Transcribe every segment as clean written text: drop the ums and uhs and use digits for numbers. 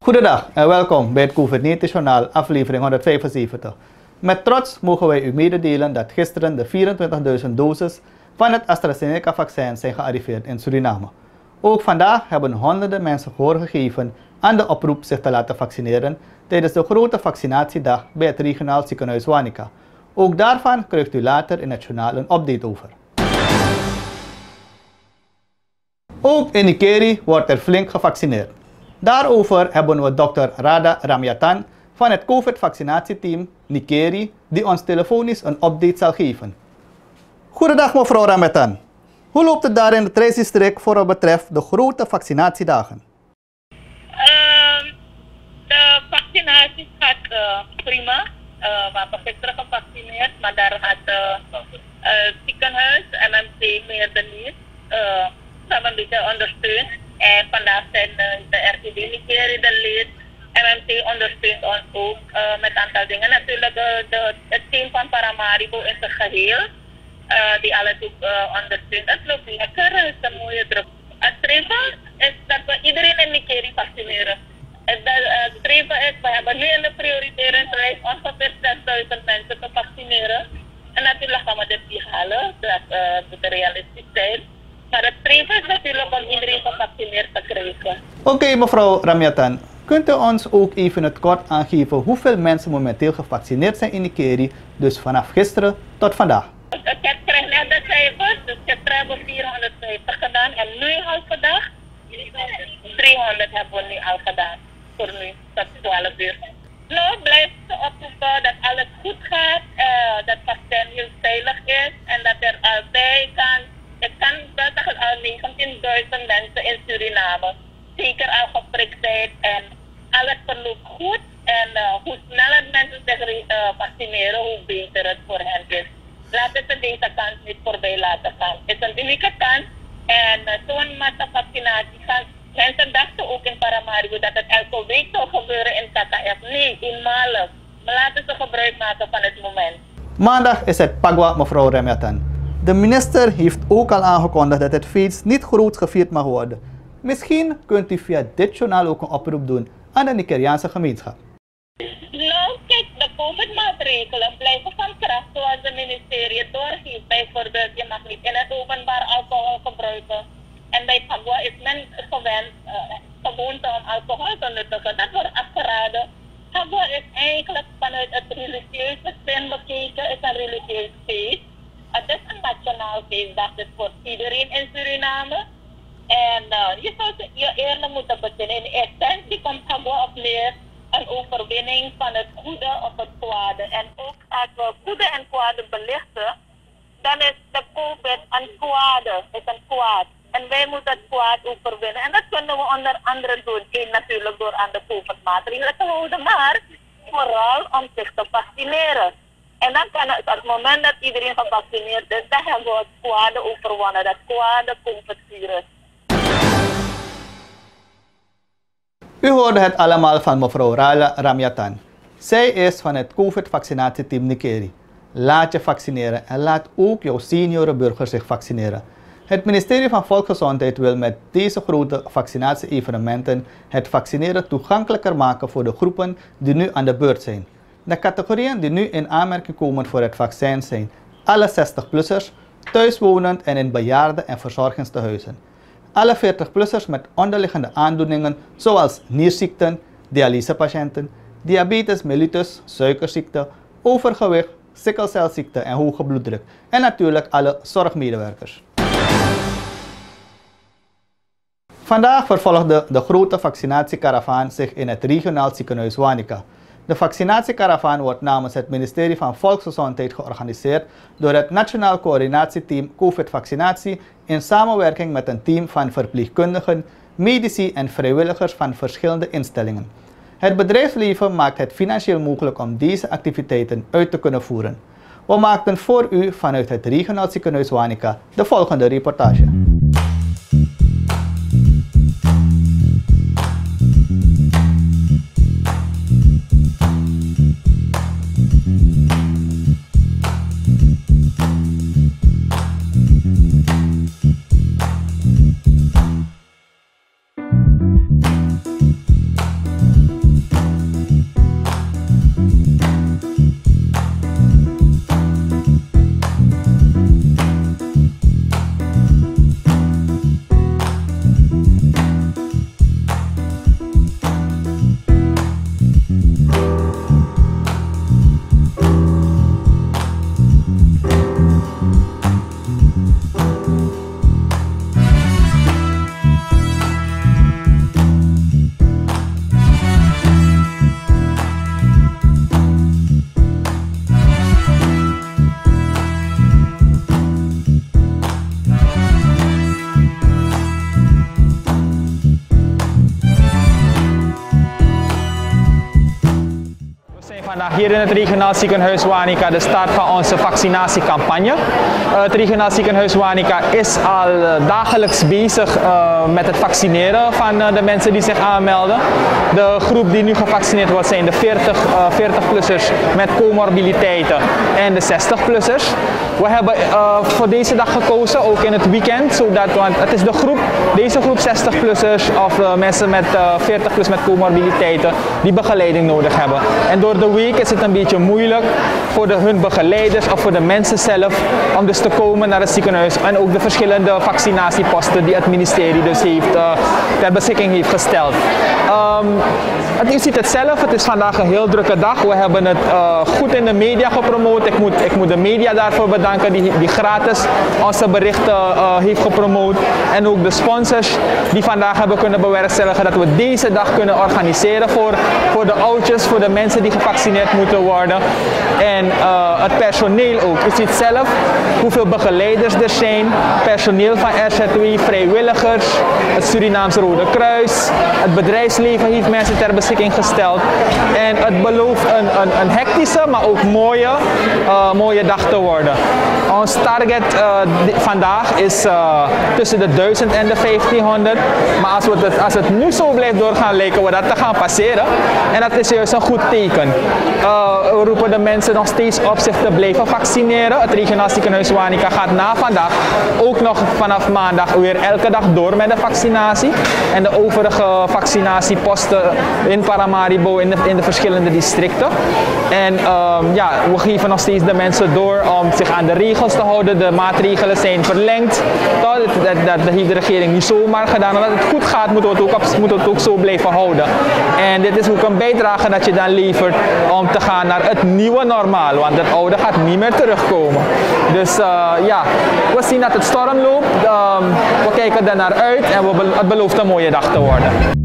Goedendag en welkom bij het COVID-19 Journaal, aflevering 175. Met trots mogen wij u mededelen dat gisteren de 24.000 doses van het AstraZeneca-vaccin zijn gearriveerd in Suriname. Ook vandaag hebben honderden mensen gehoor gegeven aan de oproep zich te laten vaccineren tijdens de grote vaccinatiedag bij het regionaal ziekenhuis Wanica. Ook daarvan krijgt u later in het journaal een update over. Ook in Nikeri wordt er flink gevaccineerd. Daarover hebben we dokter Rada Ramyatan van het COVID-vaccinatieteam Nikeri, die ons telefonisch een update zal geven. Goedendag mevrouw Ramyatan. Hoe loopt het daar in het reisdistrict voor wat betreft de grote vaccinatiedagen? De vaccinatie gaat prima. We hebben gisteren gevaccineerd, maar daar had het ziekenhuis en MMC meer dan niet. Ze hebben een beetje ondersteund. En vandaag zijn de RTD Nikeri de lid. MMC ondersteunt ons ook met een aantal dingen. Natuurlijk het team van Paramaribo in zijn geheel. Die alles ook ondersteunt. Het loopt lekker, het is een mooie druk. Het streven is dat we iedereen in Nikeri vaccineren. Het streven is, we hebben nu in de prioriteringslijst ongeveer 6.000 mensen te vaccineren. En natuurlijk gaan we dit niet halen, dat moet realistisch zijn. Maar het streven is natuurlijk om iedereen gevaccineerd te krijgen. Oké, mevrouw Ramyatan, kunt u ons ook even het kort aangeven hoeveel mensen momenteel gevaccineerd zijn in Nikeri, dus vanaf gisteren tot vandaag? Ik krijg net de cijfers, dus gisteren hebben we 450 gedaan en nu al vandaag 300 hebben we nu al gedaan. Voor nu, tot 12 uur. Nou, blijf oproepen dat alles goed gaat, dat het vaccin heel veilig is en dat er altijd kan. Het kan wel al 19.000 mensen in Suriname zeker al geprikt zijn en alles verloopt goed. En hoe sneller mensen zich vaccineren, hoe beter het voor hen is. Laten we deze kans niet voorbij laten gaan. Het is een unieke kans en zo'n massavaccinatie gaan. Mensen dachten ook in Paramaribo dat het elke week zou gebeuren in KKF. Nee, eenmalig. Maar laten ze gebruik maken van het moment. Maandag is het Pagwa, mevrouw Ramyatan. De minister heeft ook al aangekondigd dat het feest niet groot gevierd mag worden. Misschien kunt u via dit journaal ook een oproep doen aan de Nikeriaanse gemeenschap. Nou, kijk, de COVID-maatregelen blijven van kracht zoals de ministerie het doorgeeft. Bijvoorbeeld, je mag niet in het openbaar alcohol gebruiken. En bij Pagwa is men gewend, gewoonte om alcohol te nuttigen. Dat wordt afgeraden. Pagwa is eigenlijk vanuit het religieuze zin bekeken, is een religieus feest. Het is een nationaal feestdag, dus voor iedereen in Suriname. En je zou je eerlijk moeten beginnen. In essentie komt Pagwa op neer een overwinning van het goede op het kwade. En ook als we goede en kwade belichten, dan is de COVID een kwade, is een kwaad. En wij moeten het kwaad overwinnen. En dat kunnen we onder andere doen. Eén natuurlijk door aan de COVID-maatregelen te houden, maar vooral om zich te vaccineren. En dan kan het, op het moment dat iedereen gevaccineerd is, dan hebben we het kwade overwonnen, dat kwade COVID-virus. U hoorde het allemaal van mevrouw Rada Ramyatan. Zij is van het COVID-vaccinatieteam Nikeri. Laat je vaccineren en laat ook jouw seniore burgers zich vaccineren. Het ministerie van Volksgezondheid wil met deze grote vaccinatie-evenementen het vaccineren toegankelijker maken voor de groepen die nu aan de beurt zijn. De categorieën die nu in aanmerking komen voor het vaccin zijn alle 60-plussers, thuiswonend en in bejaarden- en verzorgingstehuizen. Alle 40-plussers met onderliggende aandoeningen zoals nierziekten, dialysepatiënten, diabetes mellitus, suikerziekte, overgewicht, sikkelcelziekte en hoge bloeddruk. En natuurlijk alle zorgmedewerkers. Vandaag vervolgde de grote vaccinatiekaravaan zich in het regionaal ziekenhuis Wanica. De vaccinatiekaravaan wordt namens het ministerie van Volksgezondheid georganiseerd door het Nationaal Coördinatieteam COVID-vaccinatie in samenwerking met een team van verpleegkundigen, medici en vrijwilligers van verschillende instellingen. Het bedrijfsleven maakt het financieel mogelijk om deze activiteiten uit te kunnen voeren. We maakten voor u vanuit het regionaal ziekenhuis Wanica de volgende reportage. Vandaag hier in het regionaal ziekenhuis Wanica de start van onze vaccinatiecampagne. Het regionaal ziekenhuis Wanica is al dagelijks bezig met het vaccineren van de mensen die zich aanmelden. De groep die nu gevaccineerd wordt zijn de 40-plussers met comorbiditeiten en de 60-plussers. We hebben voor deze dag gekozen, ook in het weekend, want het is deze groep 60-plussers of mensen met 40-plus met comorbiditeiten die begeleiding nodig hebben. En door de week is het een beetje moeilijk voor hun begeleiders of voor de mensen zelf om dus te komen naar het ziekenhuis en ook de verschillende vaccinatieposten die het ministerie dus ter beschikking heeft gesteld. U ziet het zelf, het is vandaag een heel drukke dag. We hebben het goed in de media gepromoot. Ik moet de media daarvoor bedanken die gratis onze berichten heeft gepromoot. En ook de sponsors die vandaag hebben kunnen bewerkstelligen dat we deze dag kunnen organiseren voor de oudjes, voor de mensen die gevaccineerd moeten worden. En het personeel ook. U ziet zelf hoeveel begeleiders er zijn, personeel van RZW, vrijwilligers, het Surinaamse Rode Kruis, het bedrijfsleven heeft mensen ter beschikking gesteld. En het belooft een hectische, maar ook mooie dag te worden. Ons target vandaag is tussen de 1000 en de 1500. Maar als het nu zo blijft doorgaan, lijken we dat te gaan passeren. En dat is juist een goed teken. We roepen de mensen nog steeds op zich te blijven vaccineren. Het regionaal ziekenhuis Wanica gaat na vandaag ook nog vanaf maandag weer elke dag door met de vaccinatie. En de overige vaccinatieposten in Paramaribo in de verschillende districten. En we geven nog steeds de mensen door om zich aan de regels te houden. De maatregelen zijn verlengd. Dat heeft de regering niet zomaar gedaan. Omdat het goed gaat, moeten we het ook zo blijven houden. En dit is ook een bijdrage dat je dan levert om te gaan naar het nieuwe normaal. Want het oude gaat niet meer terugkomen. Dus we zien dat het storm loopt. We kijken er naar uit en het belooft een mooie dag te worden.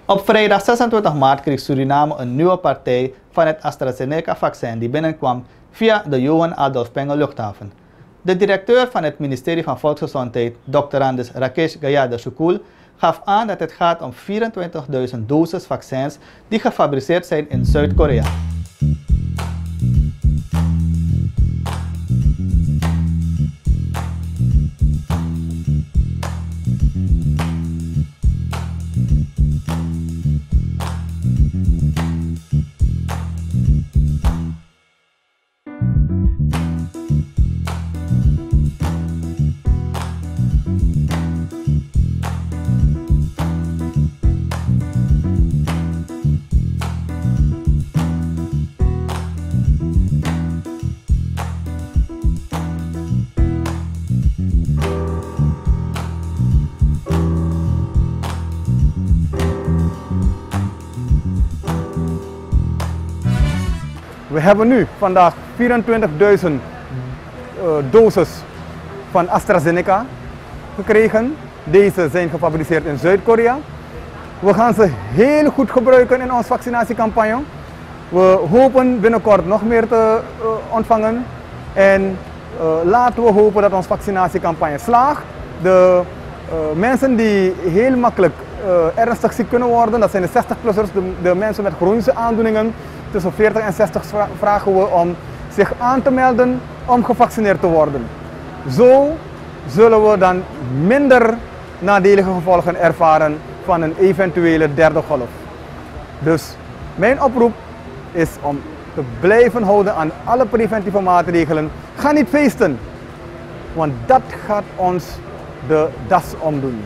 Op vrijdag 26 maart kreeg Suriname een nieuwe partij van het AstraZeneca-vaccin die binnenkwam via de Johan Adolf Pengel luchthaven. De directeur van het ministerie van Volksgezondheid, Dr. Rakesh Gayada Shukul, gaf aan dat het gaat om 24.000 doses vaccins die gefabriceerd zijn in Zuid-Korea. We hebben nu vandaag 24.000 doses van AstraZeneca gekregen. Deze zijn gefabriceerd in Zuid-Korea. We gaan ze heel goed gebruiken in onze vaccinatiecampagne. We hopen binnenkort nog meer te ontvangen. En laten we hopen dat onze vaccinatiecampagne slaagt. De mensen die heel makkelijk ernstig ziek kunnen worden, dat zijn de 60-plussers, de mensen met chronische aandoeningen. Tussen 40 en 60 vragen we om zich aan te melden om gevaccineerd te worden. Zo zullen we dan minder nadelige gevolgen ervaren van een eventuele derde golf. Dus mijn oproep is om te blijven houden aan alle preventieve maatregelen. Ga niet feesten, want dat gaat ons de das omdoen.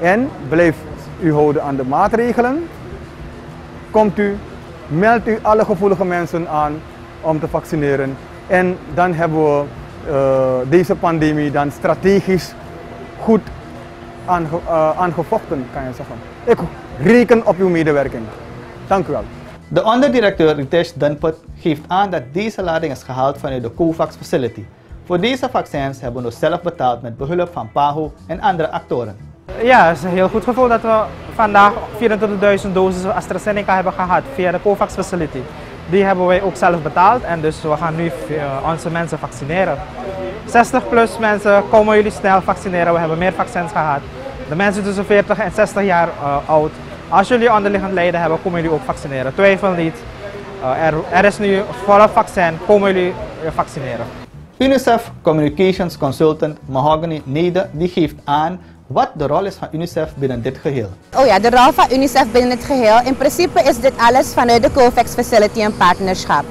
En blijf u houden aan de maatregelen. Komt u, meldt u alle gevoelige mensen aan om te vaccineren. En dan hebben we deze pandemie dan strategisch goed aangevochten, kan je zeggen. Ik reken op uw medewerking. Dank u wel. De onderdirecteur Ritesh Dunput geeft aan dat deze lading is gehaald vanuit de COVAX facility. Voor deze vaccins hebben we zelf betaald met behulp van PAHO en andere actoren. Ja, het is een heel goed gevoel dat we vandaag 24.000 doses AstraZeneca hebben gehad via de COVAX facility. Die hebben wij ook zelf betaald en dus we gaan nu onze mensen vaccineren. 60 plus mensen, komen jullie snel vaccineren, we hebben meer vaccins gehad. De mensen tussen 40 en 60 jaar oud. Als jullie onderliggend lijden hebben, komen jullie ook vaccineren. Twijfel niet. Er is nu volop vaccin, komen jullie vaccineren. UNICEF Communications Consultant Mahogany Nede die geeft aan wat de rol is van UNICEF binnen dit geheel. Oh ja, de rol van UNICEF binnen het geheel. In principe is dit alles vanuit de COVAX Facility een partnerschap.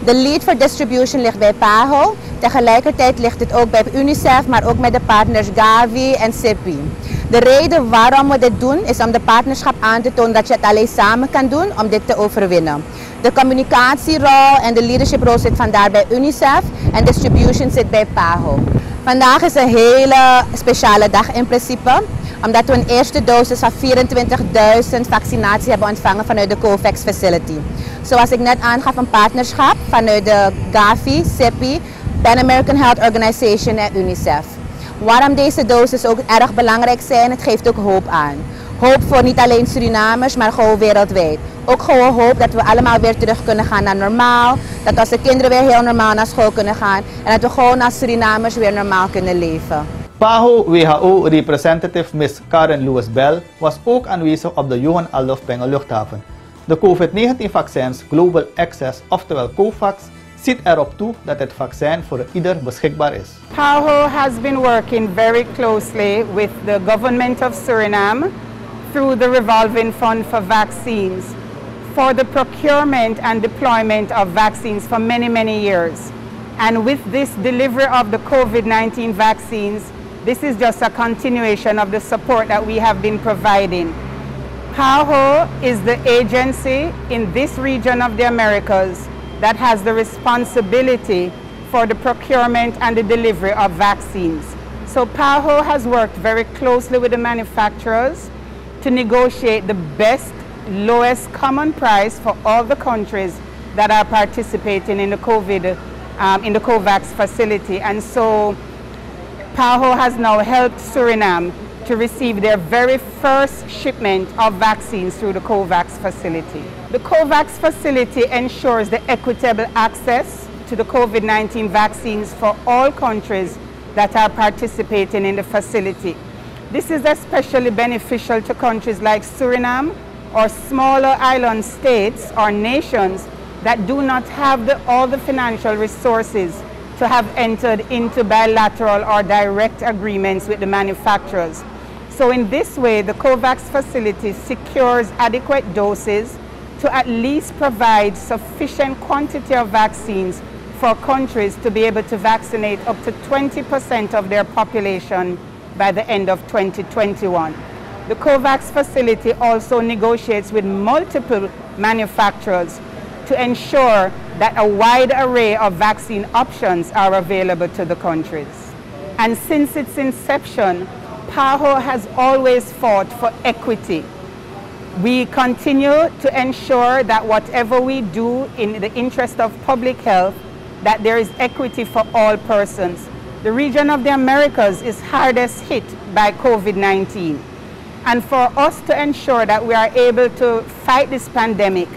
De lead for distribution ligt bij PAHO. Tegelijkertijd ligt het ook bij UNICEF, maar ook met de partners Gavi en CIPI. De reden waarom we dit doen is om de partnerschap aan te tonen dat je het alleen samen kan doen om dit te overwinnen. De communicatierol en de leadershiprol zit vandaar bij UNICEF en distribution zit bij PAHO. Vandaag is een hele speciale dag in principe, omdat we een eerste dosis van 24.000 vaccinatie hebben ontvangen vanuit de COVAX facility. Zoals ik net aangaf, een partnerschap vanuit de Gavi, CIPI, Pan American Health Organization en UNICEF. Waarom deze doses ook erg belangrijk zijn, het geeft ook hoop aan. Hoop voor niet alleen Surinamers, maar gewoon wereldwijd. Ook gewoon hoop dat we allemaal weer terug kunnen gaan naar normaal. Dat onze kinderen weer heel normaal naar school kunnen gaan. En dat we gewoon als Surinamers weer normaal kunnen leven. PAHO WHO-representative Miss Karen Lewis-Bell was ook aanwezig op de Johan Adolf Pengel luchthaven. De COVID-19 vaccins Global Access, oftewel COVAX, ziet erop toe dat het vaccin voor ieder beschikbaar is. PAHO has been working very closely with the government of Suriname through the revolving fund for vaccines for the procurement and deployment of vaccines for many years. And with this delivery of the COVID-19 vaccines, this is just a continuation of the support that we have been providing. PAHO is the agency in this region of the Americas that has the responsibility for the procurement and the delivery of vaccines. So PAHO has worked very closely with the manufacturers to negotiate the best, lowest common price for all the countries that are participating in the COVAX facility. And so PAHO has now helped Suriname to receive their very first shipment of vaccines through the COVAX facility. The COVAX facility ensures the equitable access to the COVID-19 vaccines for all countries that are participating in the facility. This is especially beneficial to countries like Suriname or smaller island states or nations that do not have all the financial resources to have entered into bilateral or direct agreements with the manufacturers. So in this way, the COVAX facility secures adequate doses to at least provide sufficient quantity of vaccines for countries to be able to vaccinate up to 20% of their population by the end of 2021. The COVAX facility also negotiates with multiple manufacturers to ensure that a wide array of vaccine options are available to the countries. And since its inception, PAHO has always fought for equity. We continue to ensure that whatever we do in the interest of public health, that there is equity for all persons. The region of the Americas is hardest hit by COVID-19. And for us to ensure that we are able to fight this pandemic,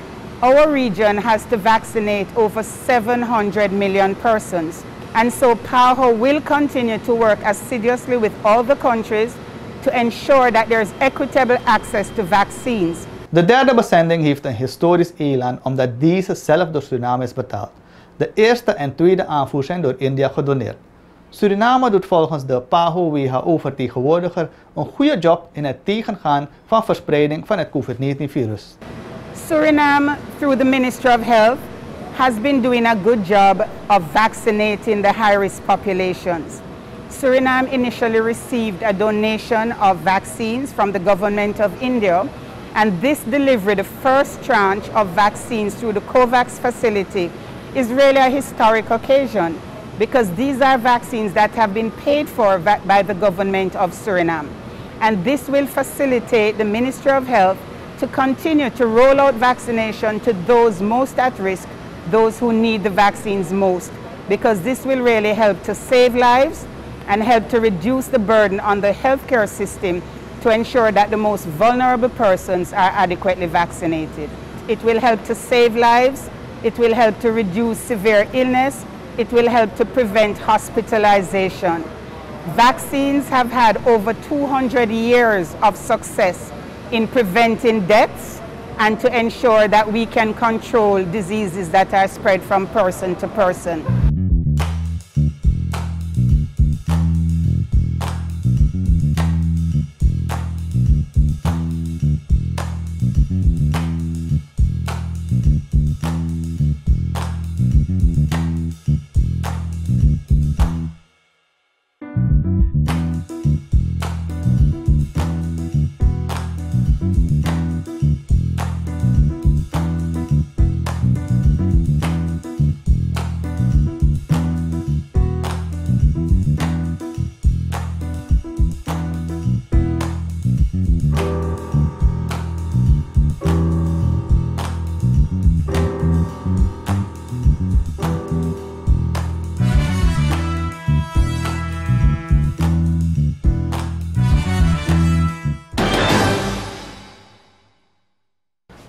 our region has to vaccinate over 700 million persons. And so PAHO will continue to work assiduously with all the countries to ensure that there is equitable access to vaccines. De derde bezending heeft een historisch elan omdat deze zelf door Suriname is betaald. De eerste en tweede aanvoer zijn door India gedoneerd. Suriname doet volgens de PAHO-WHO-vertegenwoordiger een goede job in het tegengaan van verspreiding van het COVID-19-virus. Suriname, through the Ministry of Health, has been doing a good job of vaccinating the high-risk populations. Suriname initially received a donation of vaccines from the government of India, and this delivery, the first tranche of vaccines through the COVAX facility, is really a historic occasion because these are vaccines that have been paid for by the government of Suriname. And this will facilitate the Ministry of Health to continue to roll out vaccination to those most at risk, those who need the vaccines most, because this will really help to save lives and help to reduce the burden on the healthcare system to ensure that the most vulnerable persons are adequately vaccinated. It will help to save lives, it will help to reduce severe illness, it will help to prevent hospitalization. Vaccines have had over 200 years of success in preventing deaths and to ensure that we can control diseases that are spread from person to person.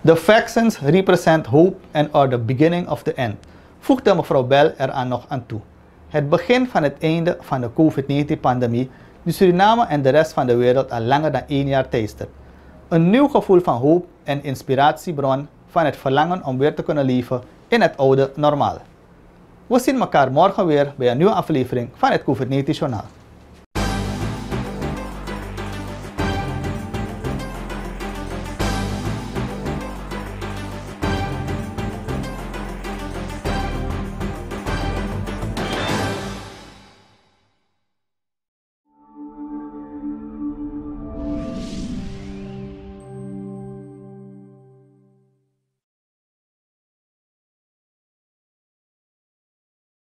The vaccines represent hope and are the beginning of the end, voegde mevrouw Bell eraan nog aan toe. Het begin van het einde van de COVID-19-pandemie die Suriname en de rest van de wereld al langer dan 1 jaar teistert. Een nieuw gevoel van hoop en inspiratiebron van het verlangen om weer te kunnen leven in het oude normaal. We zien elkaar morgen weer bij een nieuwe aflevering van het COVID-19 Journaal.